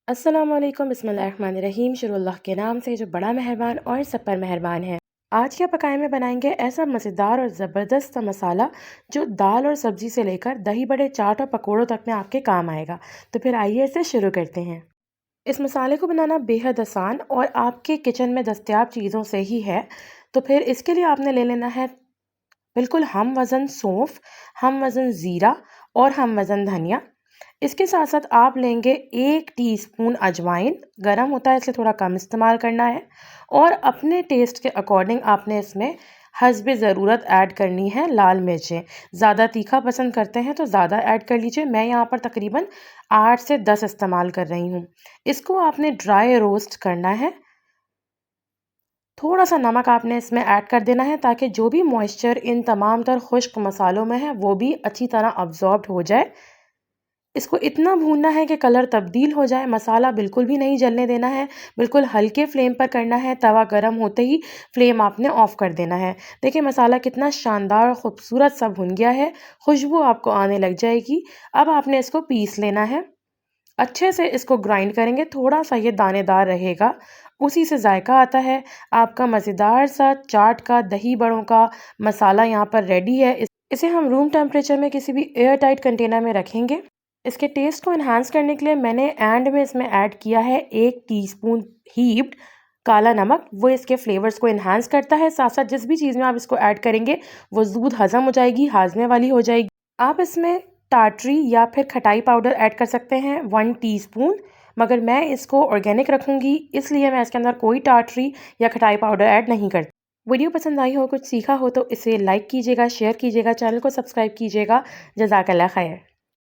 अस्सलामुअलैकुम बिस्मिल्लाहिर्रहमानिर्रहीम। शुरू अल्लाह के नाम से जो बड़ा मेहरबान और सब पर मेहरबान है। आज क्या पकाए में बनाएंगे ऐसा मज़ेदार और ज़बरदस्त सा मसाला जो दाल और सब्जी से लेकर दही बड़े चाट और पकोड़ों तक में आपके काम आएगा। तो फिर आइए इसे शुरू करते हैं। इस मसाले को बनाना बेहद आसान और आपके किचन में दस्तयाब चीज़ों से ही है। तो फिर इसके लिए आपने ले लेना है बिल्कुल हम वज़न सौंफ, हम वज़न ज़ीरा और हम वज़न धनिया। इसके साथ साथ आप लेंगे 1 टीस्पून अजवाइन, गरम होता है इसलिए थोड़ा कम इस्तेमाल करना है। और अपने टेस्ट के अकॉर्डिंग आपने इसमें हस्बे ज़रूरत ऐड करनी है लाल मिर्चें। ज़्यादा तीखा पसंद करते हैं तो ज़्यादा ऐड कर लीजिए। मैं यहाँ पर तकरीबन 8 से 10 इस्तेमाल कर रही हूँ। इसको आपने ड्राई रोस्ट करना है। थोड़ा सा नमक आपने इसमें ऐड कर देना है ताकि जो भी मॉइस्चर इन तमाम तर खुश्क मसालों में है वो भी अच्छी तरह अब्जॉर्ब हो जाए। इसको इतना भूनना है कि कलर तब्दील हो जाए। मसाला बिल्कुल भी नहीं जलने देना है, बिल्कुल हल्के फ्लेम पर करना है। तवा गर्म होते ही फ्लेम आपने ऑफ कर देना है। देखिए मसाला कितना शानदार और ख़ूबसूरत सा भुन गया है, खुशबू आपको आने लग जाएगी। अब आपने इसको पीस लेना है। अच्छे से इसको ग्राइंड करेंगे, थोड़ा सा ये दानेदार रहेगा, उसी से जायका आता है। आपका मज़ेदार सा चाट का दही बड़ों का मसाला यहाँ पर रेडी है। इसे हम रूम टेम्परेचर में किसी भी एयर टाइट कंटेनर में रखेंगे। इसके टेस्ट को एनहांस करने के लिए मैंने एंड में इसमें ऐड किया है 1 टीस्पून हीप्ड काला नमक। वो इसके फ्लेवर्स को एनहांस करता है। साथ साथ जिस भी चीज़ में आप इसको ऐड करेंगे वो दूध हजम हो जाएगी, हाजमे वाली हो जाएगी। आप इसमें टाटरी या फिर खटाई पाउडर ऐड कर सकते हैं 1 टीस्पून, मगर मैं इसको ऑर्गेनिक रखूँगी इसलिए मैं इसके अंदर कोई टाटरी या खटाई पाउडर ऐड नहीं करती। वीडियो पसंद आई हो, कुछ सीखा हो तो इसे लाइक कीजिएगा, शेयर कीजिएगा, चैनल को सब्सक्राइब कीजिएगा। जज़ाकल्लाह खैर।